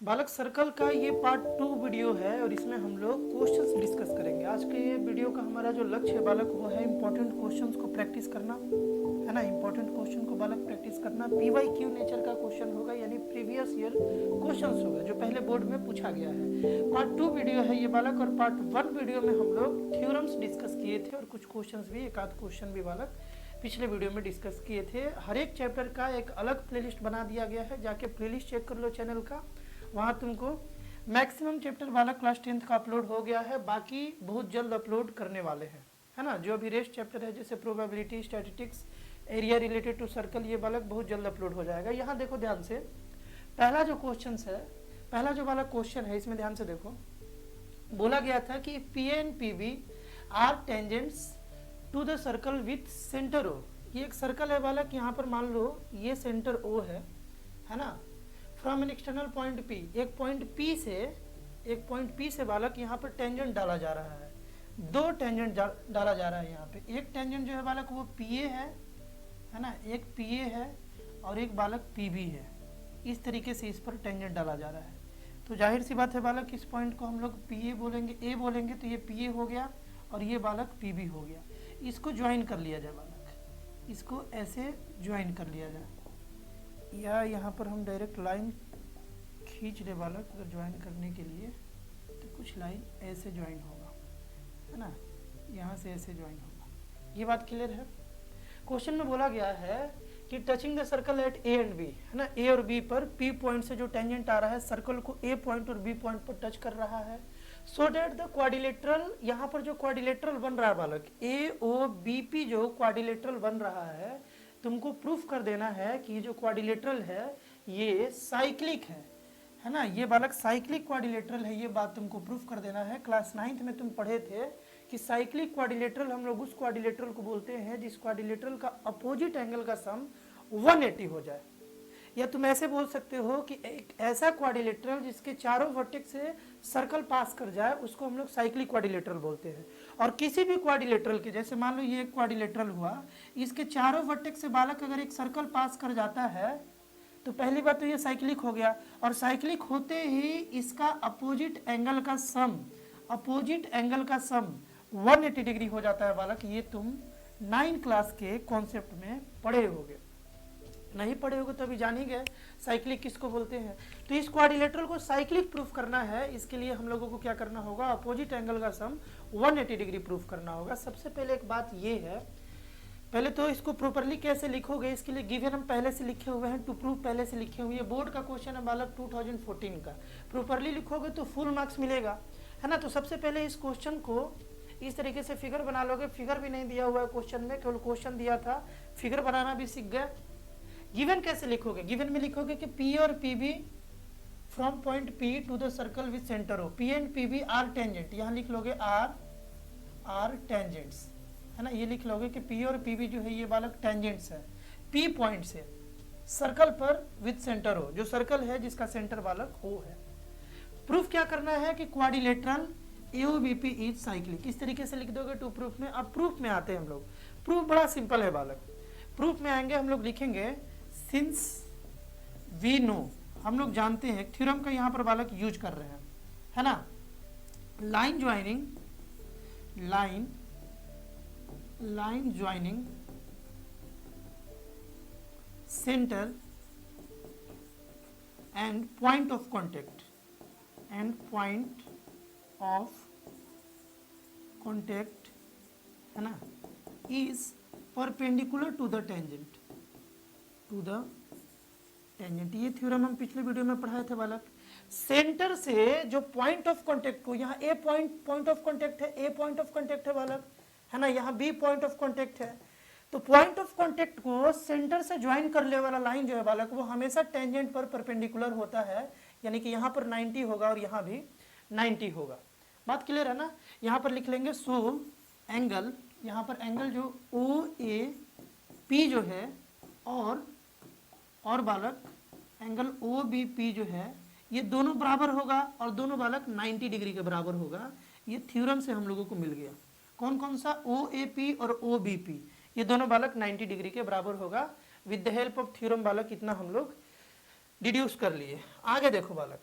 बालक सर्कल का ये पार्ट 2 वीडियो है और इसमें हम लोग क्वेश्चंस डिस्कस करेंगे। आज के ये वीडियो का हमारा जो लक्ष्य है बालक वो है इंपॉर्टेंट क्वेश्चंस को प्रैक्टिस करना, है ना। इंपॉर्टेंट क्वेश्चन को बालक प्रैक्टिस करना। पीवाईक्यू नेचर का क्वेश्चन होगा, यानी प्रीवियस ईयर क्वेश्चंस होगा जो पहले बोर्ड में पूछा गया है। पार्ट 2 वीडियो है ये बालक, और पार्ट 1 वीडियो में हम लोग थ्योरम्स डिस्कस किए थे और कुछ क्वेश्चंस भी, एक आध क्वेश्चन भी बालक पिछले वीडियो में डिस्कस किए थे। हर एक चैप्टर का एक अलग प्लेलिस्ट बना दिया गया है, जाके प्लेलिस्ट चेक कर लो चैनल का। वहाँ तुमको मैक्सिमम चैप्टर वाला क्लास 10th का अपलोड हो गया है, बाकी बहुत जल्द अपलोड करने वाले हैं, है ना। जो अभी रेस्ट चैप्टर है जैसे probability, statistics, area related to circle, ये बालक बहुत जल्द अपलोड हो जाएगा। यहाँ देखो ध्यान से, पहला जो क्वेश्चन है, पहला जो वाला क्वेश्चन है इसमें ध्यान से देखो। बोला गया था कि P and P B are tangents to the circle with centre O. ये एक सर्कल है बालक, यहाँ पर मान लो ये सेंटर ओ है ना। From an external point P, एक पॉइंट पी से बालक यहाँ पर टेंजेंट डाला जा रहा है। दो टेंजेंट डाला जा रहा है यहाँ पे। एक टेंजेंट जो है बालक वो पी ए है ना, एक पी ए है और एक बालक पी बी है। इस तरीके से इस पर टेंजेंट डाला जा रहा है। तो जाहिर सी बात है बालक, इस पॉइंट को हम लोग पी ए बोलेंगे तो ये पी ए हो गया और ये बालक पी बी हो गया। इसको ज्वाइन कर लिया जाए बालक, इसको ऐसे ज्वाइन कर लिया जाए, या यहाँ पर हम डायरेक्ट लाइन खींच ले बालक। अगर ज्वाइन करने के लिए तो कुछ लाइन ऐसे ज्वाइन होगा, है ना, यहाँ से ऐसे ज्वाइन होगा। ये बात क्लियर है। क्वेश्चन में बोला गया है कि touching the circle at A and B, है ना, ए और बी पर पी पॉइंट से जो टेंजेंट आ रहा है सर्कल को ए पॉइंट और बी पॉइंट पर टच कर रहा है। सो डेट द क्वाड्रिलेटरल, यहाँ पर जो क्वाड्रिलेटरल बन रहा है बालक, ए ओ बी पी जो क्वाड्रिलेटरल बन रहा है, तुमको प्रूफ कर देना है कि ये जो क्वाड्रिलेटरल है ये साइक्लिक है ना। ये बालक साइक्लिक क्वाड्रिलेटरल है, ये बात तुमको प्रूफ कर देना है। क्लास 9th में तुम पढ़े थे कि साइक्लिक क्वाड्रिलेटरल हम लोग उस क्वाड्रिलेटरल को बोलते हैं जिस क्वाड्रिलेटरल का अपोजिट एंगल का सम 180 हो जाए। या तुम ऐसे बोल सकते हो कि एक ऐसा क्वाड्रिलेटरल जिसके चारों वर्टेक्स से सर्कल पास कर जाए उसको हम लोग साइक्लिक क्वाड्रिलेटरल बोलते हैं। और किसी भी क्वाड्रिलेटरल के, जैसे मान लो ये एक क्वाड्रिलेटरल हुआ, इसके चारों वर्टेक्स से बालक अगर एक सर्कल पास कर जाता है तो पहली बात तो ये साइक्लिक हो गया, और साइक्लिक होते ही इसका अपोजिट एंगल का सम 180 डिग्री हो जाता है बालक। ये तुम 9 क्लास के कॉन्सेप्ट में पढ़े होगे, नहीं पढ़े होगे तो अभी जान ही गए साइक्लिक किसको बोलते हैं। तो इस क्वाड्रिलेटरल को साइक्लिक प्रूफ करना है, इसके लिए हम लोगों को क्या करना होगा, अपोजिट एंगल का सम 180 डिग्री प्रूफ करना होगा। सबसे पहले एक बात ये है, पहले तो इसको प्रॉपरली कैसे लिखोगे, इसके लिए गिवन हम पहले से लिखे हुए हैं, टू प्रूफ पहले से लिखे हुए हैं। बोर्ड का क्वेश्चन है बालक 2014 का। प्रॉपरली लिखोगे तो फुल मार्क्स मिलेगा, है ना। तो सबसे पहले इस क्वेश्चन को इस तरीके से फिगर बना लोगे। फिगर भी नहीं दिया हुआ है क्वेश्चन में, केवल क्वेश्चन दिया था, फिगर बनाना भी सीख गए। गिवन कैसे लिखोगे, गिवन में लिखोगे कि पी और P B from point P to the circle with centre O, P and P B are tangent, यहाँ लिख लोगे आर टेंजेंट्स, है ना। ये लिख लोगे कि पी और पी बी जो है ये बालक टेंजेंट्स है पी पॉइंट से सर्कल पर विद सेंटर ओ, जो सर्कल है जिसका सेंटर बालक ओ है। प्रूफ क्या करना है कि क्वाड्रिलेटरल एओबीपी इज साइक्लिक, इस तरीके से लिख दोगे टू प्रूफ में। अब प्रूफ में आते हैं हम लोग। प्रूफ बड़ा सिंपल है बालक। प्रूफ में आएंगे हम लोग, लिखेंगे सिंस वी नो, हम लोग जानते हैं, थ्योरम का यहाँ पर बालक यूज कर रहे हैं, है ना। Line joining centre and point of contact है ना, is perpendicular to the tangent, ये थ्योरम हम पिछले वीडियो में पढ़ाए थे बालक। सेंटर से जो पॉइंट ऑफ कांटेक्ट को, यहाँ ए पॉइंट ऑफ कांटेक्ट है बालक, है ना, यहाँ बी पॉइंट ऑफ कांटेक्ट है। तो पॉइंट ऑफ कांटेक्ट को सेंटर से ज्वाइन करने वाला लाइन जो है बालक वो हमेशा टेंजेंट पर परपेंडिकुलर होता है, यानी कि यहाँ पर 90 होगा और यहाँ भी 90 होगा। बात क्लियर है ना। यहाँ पर लिख लेंगे सो एंगल, यहाँ पर एंगल जो ओ ए पी जो है और बालक एंगल ओ बी पी जो है ये दोनों बराबर होगा और दोनों बालक 90 डिग्री के बराबर होगा। ये थ्योरम से हम लोगों को मिल गया। कौन कौन सा, ओ ए पी और ओ बी पी, ये दोनों बालक 90 डिग्री के बराबर होगा। With the help of theorem बालक इतना हम लोग डिड्यूस कर लिए। आगे देखो बालक,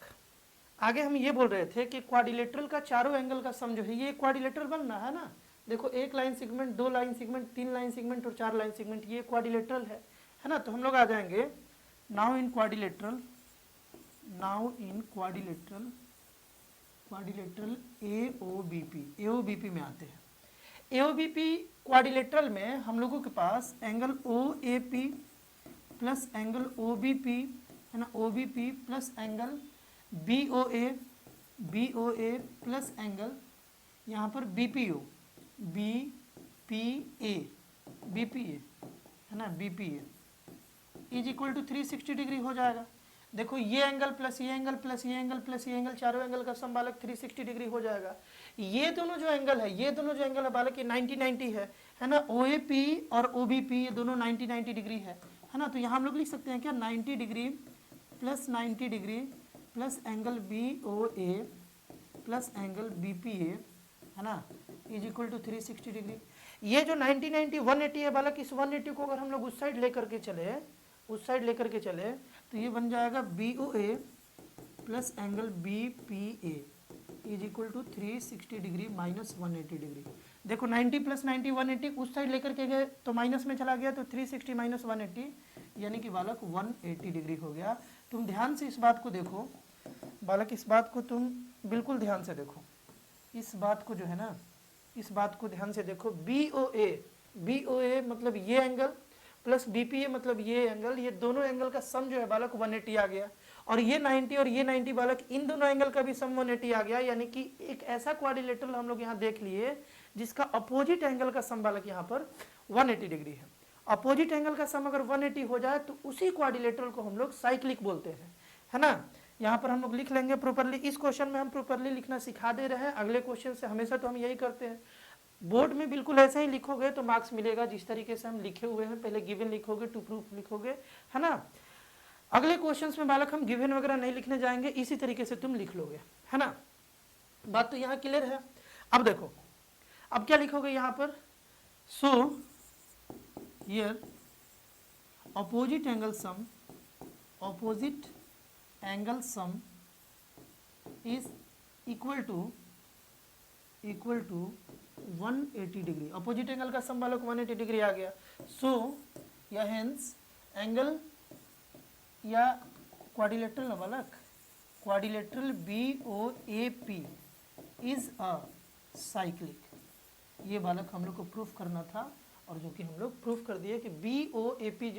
आगे हम ये बोल रहे थे कि क्वाड्रिलेटरल का चारों एंगल का सम जो है ये क्वाड्रिलेटरल बनना है ना। देखो एक लाइन सेगमेंट, दो लाइन सेगमेंट, तीन लाइन सेगमेंट और चार लाइन सेगमेंट, ये क्वाड्रिलेटरल है ना। तो हम लोग आ जाएंगे now in quadrilateral, now in quadrilateral, quadrilateral AOBP में आते हैं। AOBP क्वाड्रिलेटरल में हम लोगों के पास angle OAP plus angle OBP है ना, OBP plus angle BOA plus angle यहाँ पर BPA है ना, BPA is equal to 360 degree हो जाएगा। देखो ये एंगल प्लस ये एंगल प्लस ये एंगल प्लस ये एंगल, चारों एंगल का सम बालक 360 डिग्री हो जाएगा। ये दोनों जो एंगल है, ये दोनों जो एंगल है बालक ये 90-90 है ना। OAP और OBP ये दोनों 90-90 डिग्री है ना। तो यहाँ हम लोग लिख सकते हैं क्या, 90 degree plus 90 degree plus angle BOA plus angle BPA है ना, इज इक्वल टू 360 डिग्री। ये जो 90-90 180 है बालक, इस 180 को अगर हम लोग उस साइड लेकर के चले, उस साइड लेकर के चले तो ये बन जाएगा BOA plus angle BPA is equal to 360 degree minus 180 degree. देखो 90 प्लस 90 180, उस साइड लेकर के गए तो माइनस में चला गया, तो 360 माइनस 180 यानी कि बालक 180 डिग्री हो गया। तुम ध्यान से इस बात को देखो बालक, इस बात को तुम बिल्कुल ध्यान से देखो, इस बात को जो है ना, इस बात को ध्यान से देखो। BOA मतलब ये एंगल प्लस BPA मतलब ये एंगल, ये दोनों एंगल का सम जो है बालक 180 आ गया। और ये 90 और ये 90 बालक, इन दोनों एंगल का भी सम 180 आ गया। यानी कि एक ऐसा क्वाड्रिलेटरल हम लोग यहाँ देख लिए जिसका अपोजिट एंगल का सम बालक यहाँ पर 180 डिग्री है। अपोजिट एंगल का सम अगर 180 हो जाए तो उसी क्वाड्रिलेटरल को हम लोग साइक्लिक बोलते हैं, है ना। यहाँ पर हम लोग लिख लेंगे प्रॉपरली। इस क्वेश्चन में हम प्रॉपरली लिखना सिखा दे रहे हैं, अगले क्वेश्चन से हमेशा तो हम यही करते हैं। बोर्ड में बिल्कुल ऐसे ही लिखोगे तो मार्क्स मिलेगा, जिस तरीके से हम लिखे हुए हैं। पहले गिवन लिखोगे, टू प्रूफ लिखोगे, है ना। अगले क्वेश्चंस में बालक हम गिवन वगैरह नहीं लिखने जाएंगे, इसी तरीके से तुम लिख लोगे, है ना। बात तो यहाँ क्लियर है। अब देखो, अब क्या लिखोगे यहाँ पर, so here opposite angle sum, opposite angle sum is equal to 180 degree. Opposite angle का सम बालक 180 डिग्री आ गया। सो या हेंस एंगल या क्वाड्रिलेटरल ना बालक, quadrilateral BOAP is a cyclic. ये बालक हम लोग को प्रूफ करना था, और जो कि हम लोग प्रूफ कर दिए कि BOAP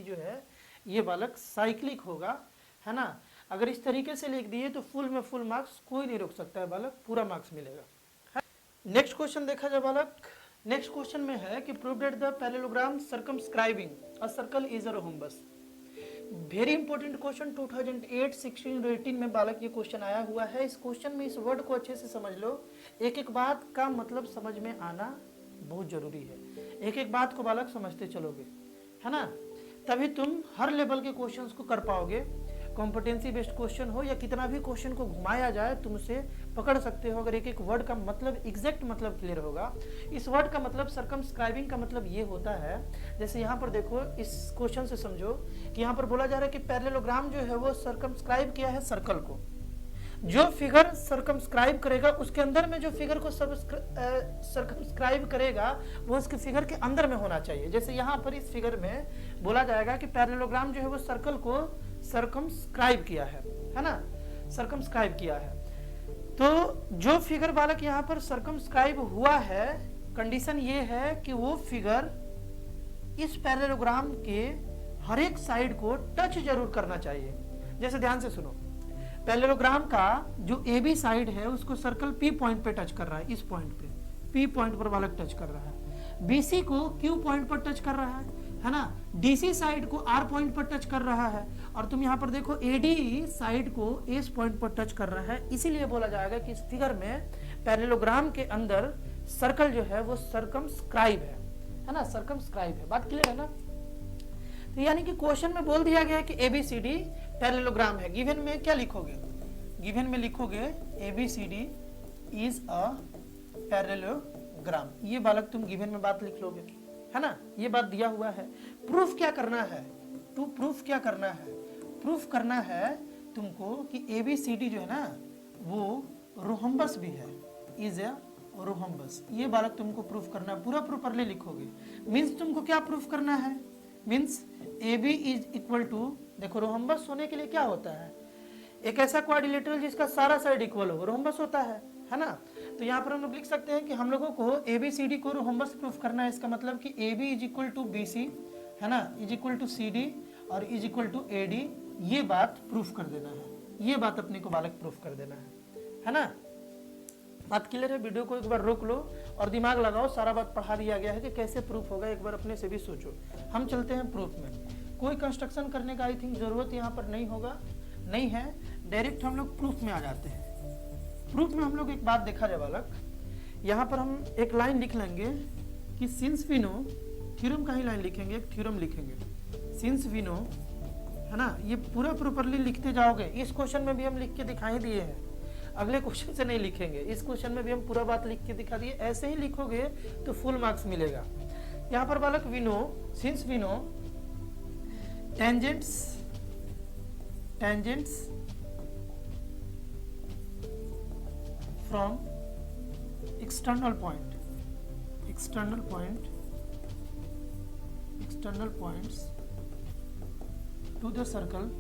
जो है ये बालक साइक्लिक होगा, है ना। अगर इस तरीके से लिख दिए तो फुल में फुल मार्क्स कोई नहीं रोक सकता है बालक, पूरा मार्क्स मिलेगा। नेक्स्ट क्वेश्चन देखा जाए बालक। नेक्स्ट क्वेश्चन में है कि prove that the parallelogram circumscribing a circle is a rhombus. Very important question, 2008, 16 और 18 में बालक ये क्वेश्चन आया हुआ है। इस क्वेश्चन में इस वर्ड को अच्छे से समझ लो। एक एक बात का मतलब समझ में आना बहुत जरूरी है। एक एक बात को बालक समझते चलोगे, है ना, तभी तुम हर लेवल के क्वेश्चंस को कर पाओगे। कॉम्पिटेंसी बेस्ड क्वेश्चन हो या कितना भी क्वेश्चन को घुमाया जाए तुम उसे पकड़ सकते हो, अगर एक एक वर्ड का मतलब एग्जैक्ट मतलब क्लियर होगा। इस वर्ड का मतलब सर्कमस्क्राइबिंग का मतलब ये होता है, जैसे यहाँ पर देखो, इस क्वेश्चन से समझो कि यहाँ पर बोला जा रहा है कि पैरेललोग्राम जो है वो सर्कमस्क्राइब किया है सर्कल को। जो फिगर सर्कमस्क्राइब करेगा उसके अंदर में जो फिगर को सर्कमस्क्राइब करेगा वो उसके फिगर के अंदर में होना चाहिए। जैसे यहाँ पर इस फिगर में बोला जाएगा कि पैरेललोग्राम जो है वो सर्कल को सर्कमस्क्राइब किया है ना, सर्कमस्क्राइब किया है। तो जो फिगर बालक यहाँ पर सर्कमस्क्राइब हुआ है, कंडीशन ये है कि वो फिगर इस पैरेललोग्राम के हर एक साइड को टच जरूर करना चाहिए। जैसे ध्यान से सुनो, पैरेललोग्राम का जो AB साइड है उसको सर्कल P पॉइंट पे टच कर रहा है, इस पॉइंट पे P पॉइंट पर बालक टच कर रहा है। BC को Q पॉइंट पर टच कर रहा है ना। DC साइड को R पॉइंट पर टच कर रहा है, और तुम यहाँ पर देखो AD साइड को S पॉइंट पर टच कर रहा है। इसीलिए बोला जाएगा कि इस फिगर में पैरेललोग्राम के अंदर सर्कल जो है वो सर्कमस्क्राइब है ना, सर्कमस्क्राइब है। बात क्लियर है ना। तो यानी कि क्वेश्चन में बोल दिया गया है कि ABCD पैरेललोग्राम है। गिवन में क्या लिखोगे, गिवन में लिखोगे ABCD इज अ पैरेललोग्राम। ये बालक तुम गिवन में बात लिख लोगे, है ना, ये बात दिया हुआ है। प्रूफ क्या करना है, टू प्रूफ क्या करना है, प्रूफ करना है तुमको कि ABCD जो है ना वो रोहम्बस भी है, इज ए रोहम्बस। ये बालक तुमको प्रूफ करना है, पूरा प्रॉपरली लिखोगे। मीन्स तुमको क्या प्रूफ करना है, means AB is equal to, देखो रोहम्बस होने के लिए क्या होता है, एक ऐसा क्वाड्रिलेटरल जिसका सारा साइड इक्वल हो, रोहम्बस होता है ना। तो यहाँ पर हम लोग लिख सकते हैं कि हम लोगों को ABCD को रोहम्बस प्रूफ करना है। इसका मतलब कि AB is equal to BC है ना, इज इक्वल टू CD और इज इक्वल टू AD, ये बात प्रूफ कर देना है। ये बात अपने को बालक प्रूफ कर देना है ना। बात क्लियर है? वीडियो को एक बार रोक लो और दिमाग लगाओ, सारा बात पढ़ा दिया गया है कि कैसे प्रूफ होगा, एक बार अपने से भी सोचो। हम चलते हैं प्रूफ में। कोई कंस्ट्रक्शन करने का आई थिंक जरूरत यहाँ पर नहीं होगा, नहीं है, डायरेक्ट हम लोग प्रूफ में आ जाते हैं। प्रूफ में हम लोग एक बात देखा जाए बालक, यहाँ पर हम एक लाइन लिख लेंगे कि सिंस वी नो, थ्योरम का ही लाइन लिखेंगे, एक थ्योरम लिखेंगे, सिंस वी नो है ना। ये पूरा प्रॉपरली लिखते जाओगे। इस क्वेश्चन में भी हम लिख के दिखाई दिए हैं, अगले क्वेश्चन से नहीं लिखेंगे, इस क्वेश्चन में भी हम पूरा बात लिख के दिखा दिए। ऐसे ही लिखोगे तो फुल मार्क्स मिलेगा। यहाँ पर बालक we know, since we know tangents from external points to the circles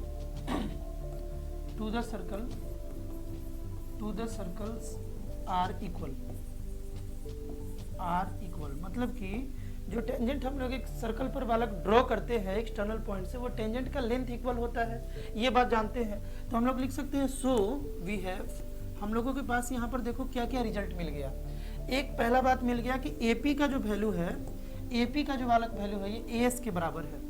are equal। मतलब कि जो टेंजेंट हम लोग एक सर्कल पर बालक ड्रॉ करते हैं एक्सटर्नल पॉइंट से, वो टेंजेंट का लेंथ इक्वल होता है, ये बात जानते हैं। तो हम लोग लिख सकते हैं सो वी हैव, हम लोगों के पास यहाँ पर देखो क्या क्या रिजल्ट मिल गया। एक पहला बात मिल गया कि AP का जो वैल्यू है, AP का जो बालक वैल्यू है ये AS के बराबर है,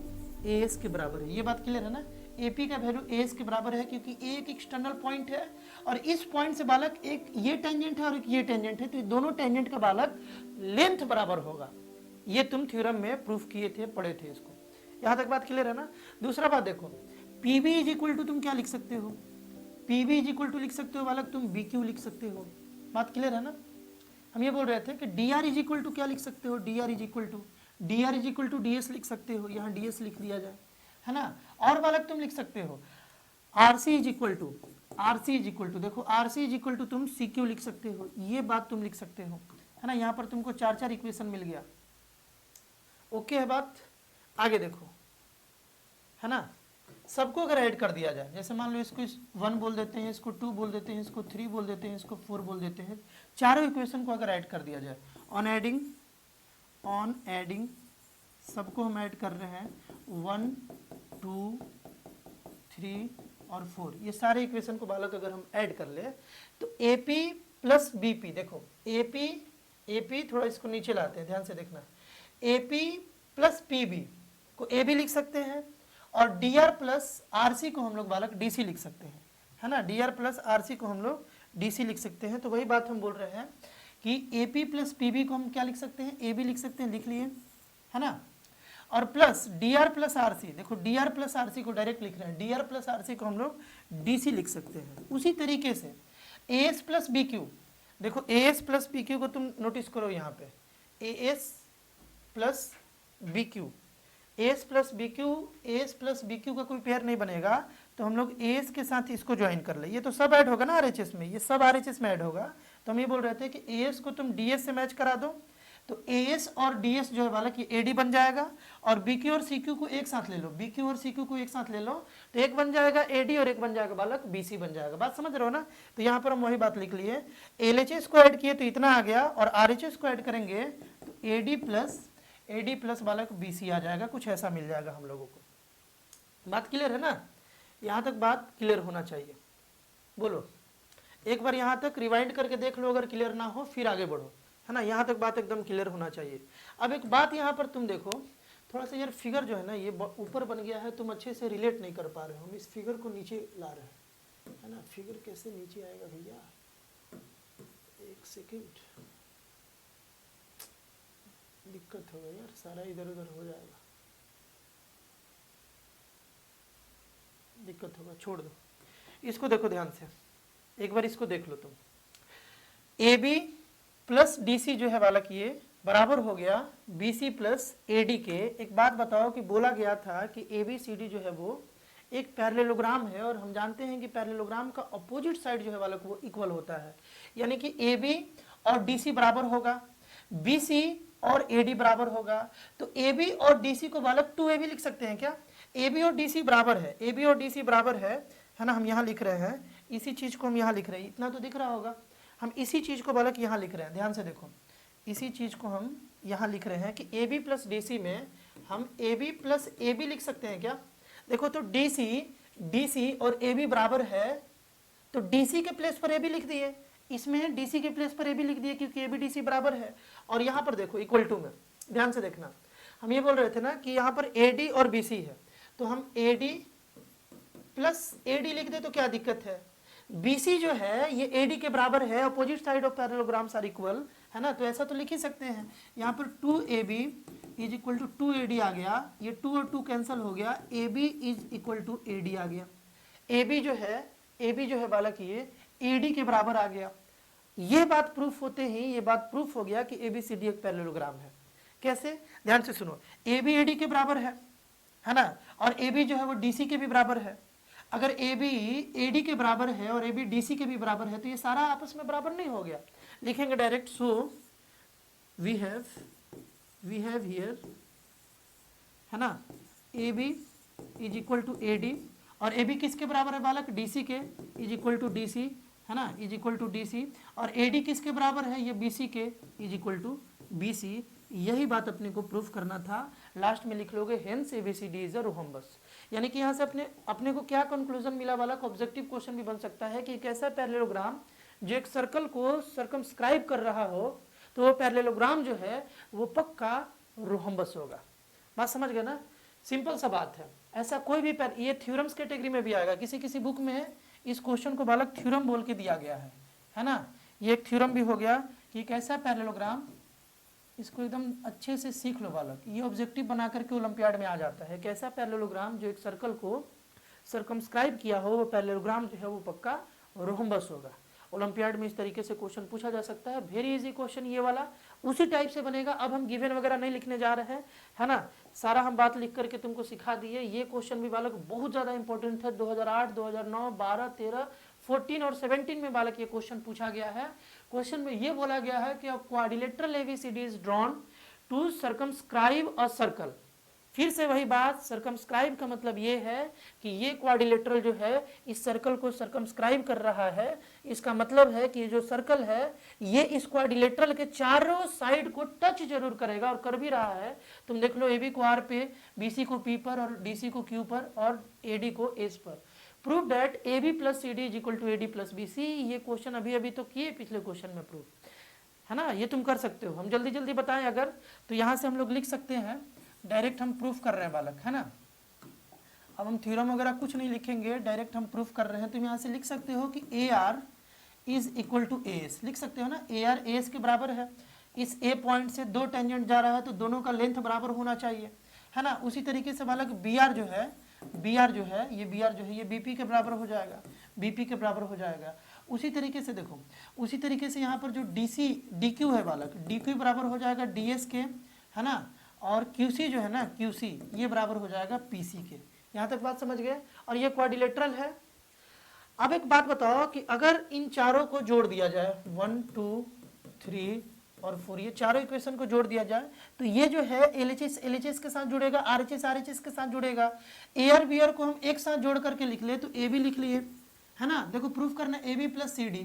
AS के बराबर है। ये बात क्लियर है ना, AP का वैल्यू AS के बराबर है, क्योंकि एक एक्सटर्नल पॉइंट है और इस पॉइंट से बालक एक ये टेंजेंट है और एक ये टेंजेंट है, तो दोनों टेंजेंट का बालक लेंथ बराबर होगा। ये तुम थ्योरम में प्रूफ किए थे, पढ़े थे इसको। यहाँ तक बात क्लियर है ना। दूसरा बात देखो, PB इज इक्वल टू तुम क्या लिख सकते हो, PB इज इक्वल टू लिख सकते हो बालक तुम BQ लिख सकते हो। बात क्लियर है ना। हम ये बोल रहे थे कि DR इज इक्वल टू क्या लिख सकते हो, DR is equal to DS लिख सकते हो, यहाँ DS लिख दिया जाए है ना। और बालक तुम लिख सकते हो RC इज इक्वल टू देखो RC इज इक्वल टू तुम CQ लिख सकते हो, ये बात तुम लिख सकते हो है ना। यहाँ पर तुमको 4 इक्वेशन मिल गया। ओके है बात। आगे देखो है ना, सबको अगर ऐड कर दिया जाए, जैसे मान लो इसको 1 बोल देते हैं, इसको 2 बोल देते हैं, इसको 3 बोल देते हैं, इसको 4 बोल देते हैं, चारों इक्वेशन को अगर ऐड कर दिया जाए, ऑन एडिंग सबको हम ऐड कर रहे हैं 1 2 3 और 4, ये सारे इक्वेशन को बालक अगर हम ऐड कर ले तो AP प्लस BP, देखो AP थोड़ा इसको नीचे लाते हैं, ध्यान से देखना, AP प्लस PB को AB लिख सकते हैं और DR प्लस RC को हम लोग बालक DC लिख सकते हैं है ना। DR प्लस RC को हम लोग DC लिख सकते हैं। तो वही बात हम बोल रहे हैं कि AP प्लस PB को हम क्या लिख सकते हैं, AB लिख सकते हैं, लिख लिए है ना। और प्लस DR प्लस RC, देखो DR प्लस RC को डायरेक्ट लिख रहे हैं, DR प्लस RC को हम लोग DC लिख सकते हैं। उसी तरीके से AS प्लस BQ, देखो AS प्लस BQ को तुम नोटिस करो, यहाँ पे AS plus BQ, AS plus BQ का कोई पेयर नहीं बनेगा, तो हम लोग AS के साथ इसको ज्वाइन कर ले, ये तो सब ऐड होगा ना RHS में, ये सब RHS में ऐड होगा। तो हम ये बोल रहे थे कि AS को तुम DS से मैच करा दो, तो AS और DS जो है बालक ये AD बन जाएगा, और BQ और CQ को एक साथ ले लो, BQ और CQ को एक साथ ले लो, तो एक बन जाएगा AD और एक बन जाएगा बालक BC बन जाएगा। बात समझ रहे हो ना। तो यहाँ पर हम वही बात लिख लिए, LHS को ऐड किए तो इतना आ गया, और RHS को ऐड करेंगे तो AD प्लस बालक BC आ जाएगा, कुछ ऐसा मिल जाएगा हम लोगों को। बात क्लियर है ना, यहाँ तक बात क्लियर होना चाहिए। बोलो एक बार यहाँ तक रिवाइंड करके देख लो, अगर क्लियर ना हो फिर आगे बढ़ो है ना। यहाँ तक बात एकदम क्लियर होना चाहिए। अब एक बात यहाँ पर तुम देखो, थोड़ा सा यार फिगर जो है ना ये ऊपर बन गया है, तुम अच्छे से रिलेट नहीं कर पा रहे हो, हम इस फिगर को नीचे ला रहे हैं है ना। फिगर कैसे नीचे आएगा भैया, एक सेकेंड, दिक्कत होगा यार, सारा इधर उधर हो जाएगा, दिक्कत होगा, छोड़ दो इसको। देखो ध्यान से एक बार इसको देख लो तुम, AB प्लस DC जो है बालक ये बराबर हो गया BC प्लस AD के। एक बात बताओ कि बोला गया था कि ABCD जो है वो एक पैरेललोग्राम है और हम जानते हैं कि पैरेललोग्राम का अपोजिट साइड जो है बालक वो इक्वल होता है, यानी कि ए बी और डी सी बराबर होगा, बी सी और ए डी बराबर होगा। तो ए बी और डी सी को बालक 2ab लिख सकते हैं क्या? ए बी और डी सी बराबर है, ए बी और डी सी बराबर है ना, हम यहाँ लिख रहे हैं, इसी चीज को हम यहाँ लिख रहे हैं, इतना तो दिख रहा होगा, हम इसी चीज को बालक यहाँ लिख रहे हैं, ध्यान से देखो, इसी चीज को हम यहाँ लिख रहे हैं कि A B plus D C में हम A B plus A B लिख सकते हैं क्या? देखो तो डी सी और ए बी बराबर है, तो डी सी के प्लेस पर ए बी लिख दिए, इसमें डी सी के प्लेस पर ए बी लिख दिए क्योंकि ए बी डी सी बराबर है। और यहाँ पर देखो इक्वल टू में, ध्यान से देखना, हम ये बोल रहे थे ना कि यहाँ पर ए डी और बी सी है, तो हम ए डी प्लस ए डी लिख दे तो क्या दिक्कत है? बी सी जो है ये ए डी के बराबर है, opposite side of parallelograms are equal, है ना, तो ऐसा तो लिख ही सकते हैं। यहाँ पर 2ab is equal to 2ad आ गया, ये 2 और 2 कैंसिल हो गया, ab is equal to ad आ गया, ab जो है बालक ये ad के बराबर आ गया। ये बात प्रूफ होते ही ये बात प्रूफ हो गया कि ABCD एक पैरेललोग्राम है। कैसे? ध्यान से सुनो, ab ad के बराबर है ना, और ab जो है वो dc के भी बराबर है। अगर AB AD के बराबर है और AB DC के भी बराबर है तो ये सारा आपस में बराबर नहीं हो गया, लिखेंगे direct. So we have here, है ना, AB is equal to AD, और AB किसके बराबर है बालक? DC के, इज इक्वल टू DC, है ना, इज इक्वल टू DC, और AD किसके बराबर है? ये BC के, इज इक्वल टू BC। यही बात अपने को प्रूफ करना था। लास्ट में लिख लोगे hence ABCD is a rhombus, यानी कि यहाँ से अपने को क्या कंक्लूजन मिला वाला ऑब्जेक्टिव क्वेश्चन भी बन सकता है कि एक ऐसा पैरेललोग्राम जो एक सर्कल को सर्कमस्क्राइब कर रहा हो तो वो पैरेललोग्राम जो है वो पक्का रोहम्बस होगा। बात समझ गए ना? सिंपल सा बात है। ऐसा कोई भी ये थ्योरम्स कैटेगरी में भी आएगा, किसी बुक में इस क्वेश्चन को बालक थ्योरम बोल के दिया गया है ना। ये एक थ्योरम भी हो गया कि एक ऐसा पैरेललोग्राम, इसको एकदम अच्छे से सीख लो बालक, ये ऑब्जेक्टिव बना करके ओलंपियाड में आ जाता है। कैसा पैरेललोग्राम जो एक सर्कल को सर्कमस्क्राइब किया हो वो पैरेललोग्राम जो है वो पक्का रोहम्बस होगा। ओलंपियाड में इस तरीके से क्वेश्चन पूछा जा सकता है, वेरी इजी क्वेश्चन ये वाला, उसी टाइप से बनेगा। अब हम गिवन वगैरह नहीं लिखने जा रहे हैं, है ना, सारा हम बात लिख करके तुमको सिखा दिए। ये क्वेश्चन भी बालक बहुत ज़्यादा इंपॉर्टेंट है, 2008, 2009, 12, 13, 14 और 17 में बालक ये क्वेश्चन पूछा गया है। क्वेश्चन में ये बोला गया है कि quadrilateral ABCD is drawn to circumscribe a circle. फिर से वही बात, सर्कमस्क्राइब का मतलब ये है कि ये क्वाड्रिलेटरल जो है इस सर्कल को सर्कमस्क्राइब कर रहा है। इसका मतलब है कि ये जो सर्कल है ये इस क्वाड्रिलेटरल के चारों साइड को टच जरूर करेगा, और कर भी रहा है। तुम देख लो, AB को R पे, BC को P पर, और DC को Q पर, और AD को S पर। Prove that AB plus CD is equal to AD plus BC। ये क्वेश्चन अभी तो किए पिछले क्वेश्चन में प्रूव, है ना, ये तुम कर सकते हो। हम जल्दी जल्दी बताएं अगर, तो यहाँ से हम लोग लिख सकते हैं, डायरेक्ट हम प्रूफ कर रहे हैं बालक, है ना। अब हम थ्योरम वगैरह कुछ नहीं लिखेंगे, डायरेक्ट हम प्रूफ कर रहे हैं। तुम यहाँ से लिख सकते हो कि AR is equal to AS, लिख सकते हो ना, AR AS के बराबर है। इस A पॉइंट से 2 टेंजेंट जा रहा है तो दोनों का लेंथ बराबर होना चाहिए, है ना। उसी तरीके से बालक BR जो है ये BR जो है ये BP के बराबर हो जाएगा, BP के बराबर हो जाएगा। उसी तरीके से देखो, उसी तरीके से यहाँ पर जो DQ है बालक, DQ बराबर हो जाएगा DS के, है ना, और QC जो है ना, QC ये बराबर हो जाएगा PC के। यहाँ तक बात समझ गए? और ये क्वाड्रिलेटरल है। अब एक बात बताओ कि अगर इन चारों को जोड़ दिया जाए, 1, 2, 3 और 4, ये चारों इक्वेशन को जोड़ दिया जाए तो ये जो है LHS के साथ जुड़ेगा, RHS के साथ जुड़ेगा। AR BR को हम एक साथ जोड़ करके लिख ले तो AB लिख लिए, है ना। देखो प्रूफ करना AB प्लस CD,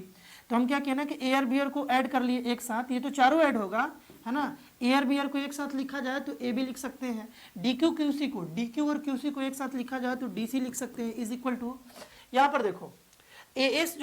तो हम क्या कहना कि AR BR को ऐड कर लिए एक साथ, ये तो चारों ऐड होगा, है ना। AR BR को एक साथ लिखा जाए तो AB लिख सकते हैं। DQ QC को, DQ और QC को एक साथ लिखा जाए तो DC लिख सकते हैं, इज इक्वल टू, यहाँ पर देखो AS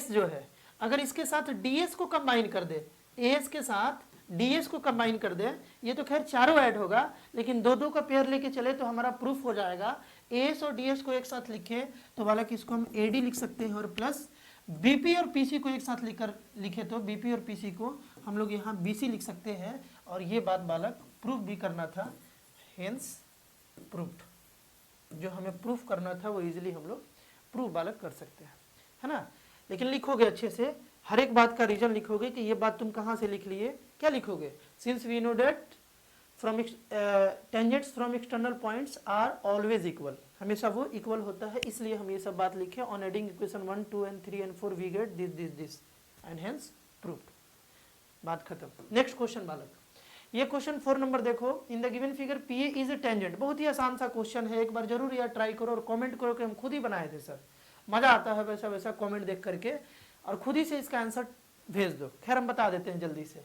जो है अगर इसके साथ DS को कंबाइन कर दे, AS के साथ DS को कंबाइन कर दे, ये तो खैर चारों ऐड होगा, लेकिन दो का पेयर लेके चले तो हमारा प्रूफ हो जाएगा। AS और DS को एक साथ लिखे तो वाला कि इसको हम AD लिख सकते हैं, और प्लस BP और PC को एक साथ लिखे तो BP और PC को हम लोग यहाँ BC लिख सकते हैं। और ये बात बालक प्रूफ भी करना था, हेंस प्रूफ्ड। जो हमें प्रूफ करना था वो इजीली हम लोग प्रूफ बालक कर सकते हैं, है ना। लेकिन लिखोगे अच्छे से, हर एक बात का रीजन लिखोगे कि ये बात तुम कहाँ से लिख लिए, क्या लिखोगे, since we know that from tangents from external points are always equal, हमेशा वो इक्वल होता है, इसलिए हम ये सब बात लिखे। On adding equation 1, 2 and 3 and 4 we get this this this and hence proved. बात खत्म। नेक्स्ट क्वेश्चन बालक, ये क्वेश्चन 4 नंबर देखो। In the given figure P A is a tangent. बहुत ही आसान सा क्वेश्चन है, एक बार जरूर यार ट्राई करो और कमेंट करो कि हम खुद ही बनाए थे सर। मजा आता है वैसा वैसा कमेंट देख करके, और खुद ही से इसका आंसर भेज दो। खैर हम बता देते हैं जल्दी से।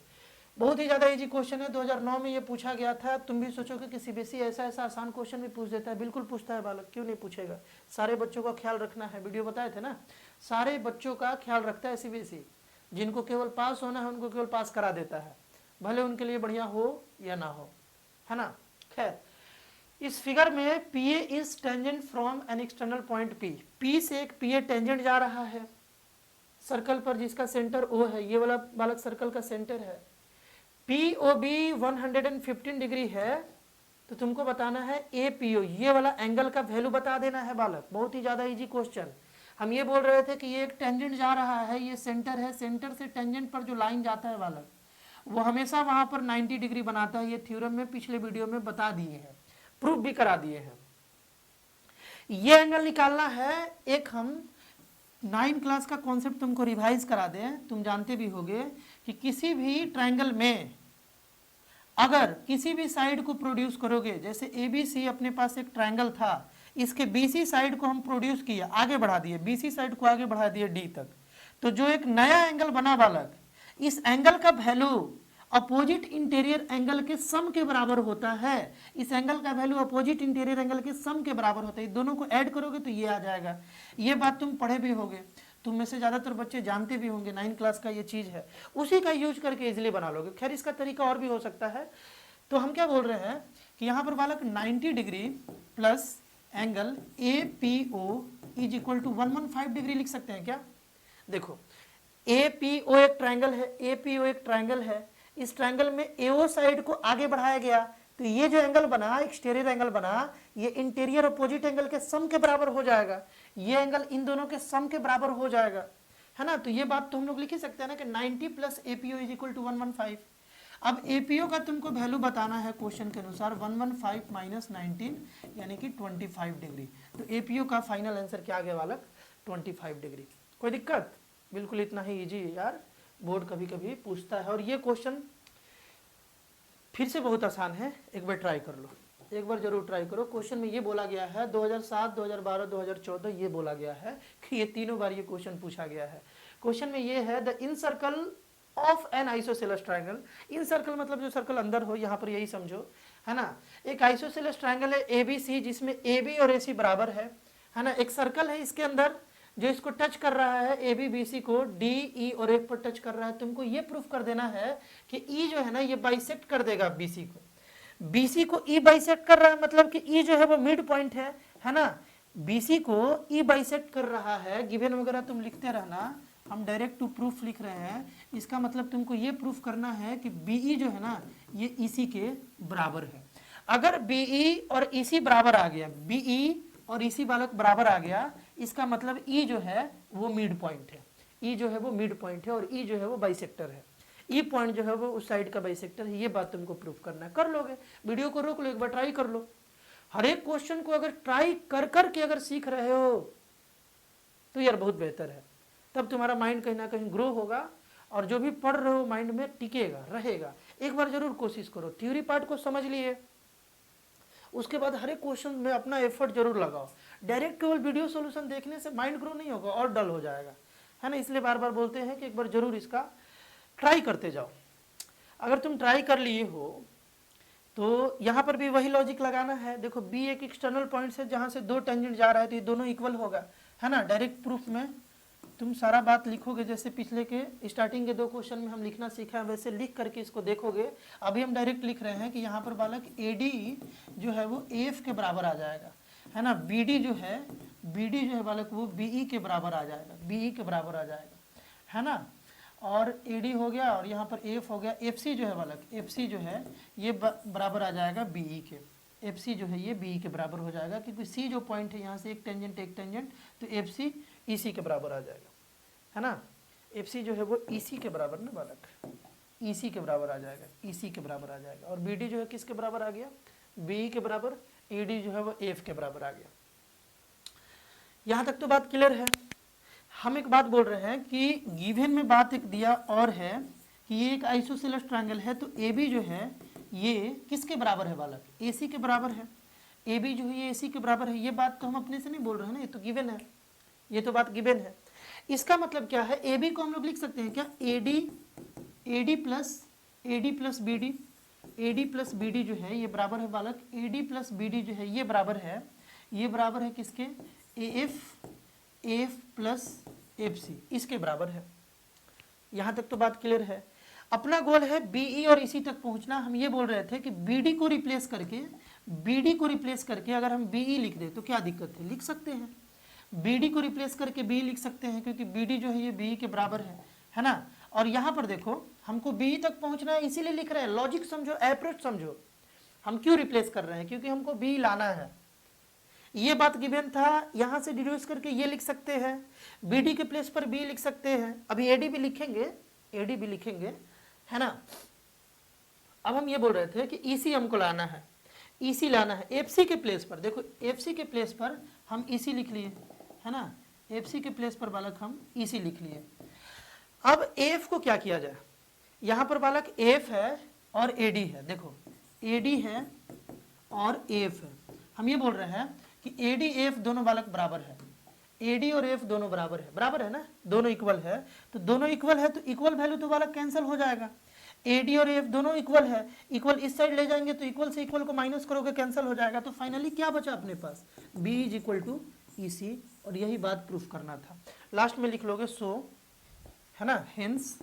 बहुत ही ज़्यादा इजी क्वेश्चन है, 2009 में ये पूछा गया था। तुम भी सोचोगे कि सीबीएसई ऐसा ऐसा आसान क्वेश्चन भी पूछ देता है। बिल्कुल पूछता है बालक, क्यों नहीं पूछेगा। सारे बच्चों का ख्याल रखना है, वीडियो बताए थे ना, सारे बच्चों का ख्याल रखता है सीबीएसई। जिनको केवल पास होना है उनको केवल पास करा देता है, भले उनके लिए बढ़िया हो या ना हो, है ना। खैर इस फिगर में P A is tangent from an external point P. P से एक पी ए टेंजेंट जा रहा है सर्कल पर जिसका सेंटर ओ है। ये वाला बालक सर्कल का सेंटर है। पी ओ बी 115 डिग्री है, तो तुमको बताना है ए पी ओ, ये वाला एंगल का वैल्यू बता देना है बालक। बहुत ही ज्यादा इजी क्वेश्चन। हम ये बोल रहे थे कि ये एक टेंजेंट जा रहा है, ये सेंटर है, सेंटर से टेंजेंट पर जो लाइन जाता है बालक, वो हमेशा वहां पर 90 डिग्री बनाता है। ये थ्योरम में पिछले वीडियो में बता दिए हैं, प्रूफ भी करा दिए हैं। ये एंगल निकालना है। एक हम 9 क्लास का कॉन्सेप्ट तुमको रिवाइज करा दें। तुम जानते भी होगे कि किसी भी ट्रायंगल में अगर किसी भी साइड को प्रोड्यूस करोगे, जैसे ABC अपने पास एक ट्रायंगल था, इसके BC साइड को हम प्रोड्यूस किया, आगे बढ़ा दिए, BC साइड को आगे बढ़ा दिए D तक, तो जो एक नया एंगल बना बालक, इस एंगल का वैल्यू अपोजिट इंटीरियर एंगल के सम के बराबर होता है। इस एंगल का वैल्यू अपोजिट इंटीरियर एंगल के सम के बराबर होता है। दोनों को ऐड करोगे तो ये आ जाएगा। ये बात तुम पढ़े भी होगे, तुम में से ज्यादातर बच्चे जानते भी होंगे, 9 क्लास का ये चीज है, उसी का यूज करके इजिली बना लोगे। खैर इसका तरीका और भी हो सकता है। तो हम क्या बोल रहे हैं कि यहाँ पर बालक 90 degree plus angle APO is equal to 115 degree लिख सकते हैं क्या। देखो APO एक ट्रायंगल है, APO एक ट्रायंगल है। इस ट्रायंगल में AO साइड को आगे बढ़ाया गया, तो ये जो एंगल बना, एक्सटीरियर एंगल बना, ये इंटीरियर अपोजिट एंगल के सम के बराबर हो जाएगा। ये एंगल इन दोनों के सम के बराबर हो जाएगा, है ना। तो ये बात तो हम लोग लिख ही सकते हैं ना कि 90 plus APO is equal to 115। अब APO का तुमको वैल्यू बताना है क्वेश्चन के अनुसार, 115 माइनस 19 यानी कि 25 डिग्री। तो APO का फाइनल आंसर क्या आ गया बालक, 25 डिग्री। कोई दिक्कत, बिल्कुल इतना ही इजी है यार, बोर्ड कभी कभी पूछता है। और ये क्वेश्चन फिर से बहुत आसान है, एक बार ट्राई कर लो, एक बार जरूर ट्राई करो। क्वेश्चन में ये बोला गया है 2007, 2012, 2014 ये बोला गया है कि ये तीनों बार ये क्वेश्चन पूछा गया है। क्वेश्चन में ये है the in circle of N isosceles triangle. In circle मतलब जो सर्कल अंदर हो, यहाँ पर यही समझो, है ना। एक आइसोसेलेस ट्रायंगल है ABC जिसमें AB और AC बराबर है ना। एक सर्कल है इसके अंदर जो इसको टच कर रहा है, AB BC को D E और F पर टच कर रहा है। तुमको ये प्रूफ कर देना है कि E जो है ना ये बाइसेक्ट कर देगा BC को। BC को E बाइसेक्ट कर रहा है, मतलब कि E जो है वो मिड पॉइंट है ना। BC को E बाइसेक्ट कर रहा है। गिवन वगैरह तुम लिखते रहना, हम डायरेक्ट टू प्रूफ लिख रहे हैं। इसका मतलब तुमको ये प्रूफ करना है कि BE जो है ना ये EC के बराबर है। अगर BE और EC बराबर आ गया, BE और EC बालक बराबर आ गया, इसका मतलब E जो है वो मिड पॉइंट है। E जो है वो मिड पॉइंट है और E जो है वो बाइसेक्टर है। E पॉइंट जो है वो उस साइड का बाइसेक्टर है। ये बात तुमको प्रूफ करना है, कर लोगे। वीडियो को रोक लो, एक बार ट्राई कर लो। हर एक क्वेश्चन को अगर ट्राई कर कर के अगर सीख रहे हो तो यार बहुत बेहतर है। तब तुम्हारा माइंड कहीं ना कहीं ग्रो होगा और जो भी पढ़ रहे हो माइंड में टिकेगा, रहेगा। एक बार जरूर कोशिश करो। थ्योरी पार्ट को समझ लिए, उसके बाद हर एक क्वेश्चन में अपना एफर्ट जरूर लगाओ। डायरेक्ट केवल वीडियो सॉल्यूशन देखने से माइंड ग्रो नहीं होगा और डल हो जाएगा, है ना। इसलिए बार बार बोलते हैं कि एक बार जरूर इसका ट्राई करते जाओ। अगर तुम ट्राई कर लिए हो तो यहाँ पर भी वही लॉजिक लगाना है। देखो B एक एक्सटर्नल पॉइंट है जहाँ से दो टेंजेंट जा रहा है, तो ये दोनों इक्वल होगा, है ना। डायरेक्ट प्रूफ में तुम सारा बात लिखोगे, जैसे पिछले के स्टार्टिंग के 2 क्वेश्चन में हम लिखना सीखा है, वैसे लिख करके इसको देखोगे। अभी हम डायरेक्ट लिख रहे हैं कि यहाँ पर बालक AD जो है वो AF के बराबर आ जाएगा, है ना। BD जो है बालक वो BE के बराबर आ जाएगा, BE के बराबर आ जाएगा, है ना। और AD हो गया और यहाँ पर AF हो गया। FC जो है बालक, FC जो है ये बराबर आ जाएगा BE के। FC जो है ये BE के बराबर हो जाएगा, क्योंकि C जो पॉइंट है यहाँ से एक टेंजेंट, तो FC EC के बराबर आ जाएगा, है ना। FC जो है वो EC के बराबर ना बालक, EC के बराबर आ जाएगा, EC के बराबर आ जाएगा। और BD जो है किसके बराबर आ गया, BE के बराबर। AD जो है वो AF के बराबर आ गया। यहाँ तक तो बात क्लियर है। हम एक बात बोल रहे हैं कि गिवन में बात एक दिया और है कि ये एक आइसोसेलेस ट्रायंगल है, तो ए बी जो है ये किसके बराबर है बालक, ए सी के बराबर है। ए बी जो है ये ए सी के बराबर है। ये बात तो हम अपने से नहीं बोल रहे हैं ना, ये तो गिवन है, ये तो बात गिवन है। इसका मतलब क्या है, ए बी को हम लोग लिख सकते हैं क्या, A D plus B D, A D plus B D जो है ये बराबर है बालक, A D plus B D जो है ये बराबर है किसके, A F plus F C, इसके बराबर है। यहाँ तक तो बात क्लियर है। अपना गोल है बीई और इसी तक पहुंचना। हम ये बोल रहे थे कि बीडी को रिप्लेस करके अगर हम बीई लिख दें तो क्या दिक्कत है, लिख सकते हैं। बीडी को रिप्लेस करके बी लिख सकते हैं क्योंकि बीडी जो है ये बीई के बराबर है ना। और यहाँ पर देखो हमको बीई तक पहुंचना है, इसीलिए लिख रहे हैं। लॉजिक समझो, अप्रोच समझो। हम क्यों रिप्लेस कर रहे हैं, क्योंकि हमको बी लाना है। ये बात गिवन था, यहां से डिड्यूस करके ये लिख सकते हैं, बीडी के प्लेस पर बी लिख सकते हैं। अभी एडी भी लिखेंगे, है ना। अब हम ये बोल रहे थे कि ईसी हमको लाना है, ईसी लाना है एफसी के प्लेस पर। देखो एफसी के प्लेस पर हम ईसी लिख लिए, है ना, एफसी के प्लेस पर बालक हम ईसी लिख लिए। अब एफ को क्या किया जाए, यहां पर बालक एफ है और एडी है। देखो एडी है और एफ है। हम ये बोल रहे हैं कि एडी एफ दोनों बालक बराबर है, एडी और एफ दोनों बराबर है ना, दोनों इक्वल है। तो दोनों इक्वल है तो इक्वल वैल्यू तो बालक कैंसिल हो जाएगा। एडी और एफ दोनों इक्वल है, इक्वल इस साइड ले जाएंगे तो इक्वल से इक्वल को माइनस करोगे, कैंसिल हो जाएगा। तो फाइनली क्या बचा अपने पास, बी इज इक्वल टू ई सी। और यही बात प्रूफ करना था। लास्ट में लिख लोगे सो, है ना, हेंस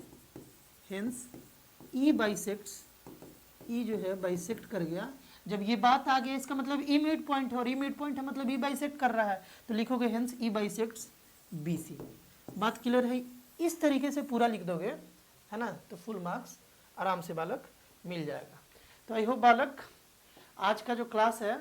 ई बाइसेक्ट्स, ई जो है बाइसेक्ट कर गया। जब ये बात आ गई इसका मतलब ई मिड पॉइंट है, और ई मिड पॉइंट है मतलब ई बाइसेक्ट कर रहा है, तो लिखोगे हेंस ई बाइसेक्ट्स बी सी। बात क्लियर है। इस तरीके से पूरा लिख दोगे, है ना, तो फुल मार्क्स आराम से बालक मिल जाएगा। तो आई होप बालक आज का जो क्लास है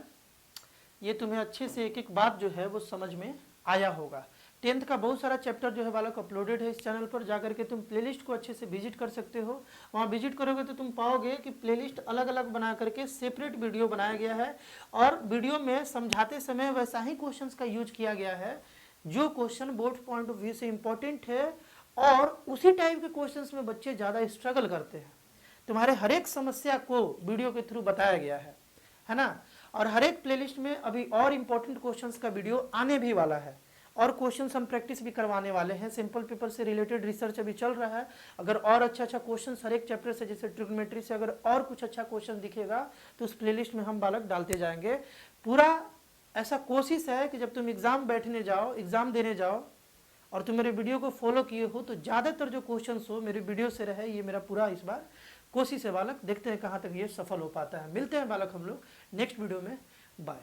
ये तुम्हें अच्छे से एक एक बात जो है वो समझ में आया होगा। 10th का बहुत सारा चैप्टर जो है बालक अपलोडेड है इस चैनल पर, जाकर के तुम प्लेलिस्ट को अच्छे से विजिट कर सकते हो। वहाँ विजिट करोगे तो तुम पाओगे कि प्लेलिस्ट अलग अलग बना करके सेपरेट वीडियो बनाया गया है, और वीडियो में समझाते समय वैसा ही क्वेश्चंस का यूज किया गया है जो question board point of view से इंपॉर्टेंट है, और उसी टाइप के क्वेश्चंस में बच्चे ज़्यादा स्ट्रगल करते हैं। तुम्हारे हर एक समस्या को वीडियो के थ्रू बताया गया है ना। और हर एक प्लेलिस्ट में अभी और इम्पोर्टेंट क्वेश्चंस का वीडियो आने भी वाला है, और क्वेश्चंस हम प्रैक्टिस भी करवाने वाले हैं। सिंपल पेपर से रिलेटेड रिसर्च अभी चल रहा है। अगर और अच्छा क्वेश्चंस हर एक चैप्टर से, जैसे ट्रिग्नोमेट्री से अगर और कुछ अच्छा क्वेश्चन दिखेगा तो उस प्लेलिस्ट में हम बालक डालते जाएंगे। पूरा ऐसा कोशिश है कि जब तुम एग्जाम देने जाओ और तुम मेरे वीडियो को फॉलो किए हो तो ज़्यादातर जो क्वेश्चन हो मेरे वीडियो से रहे, ये मेरा पूरा इस बार कोशिश है बालक। देखते हैं कहाँ तक ये सफल हो पाता है। मिलते हैं बालक हम लोग नेक्स्ट वीडियो में। बाय।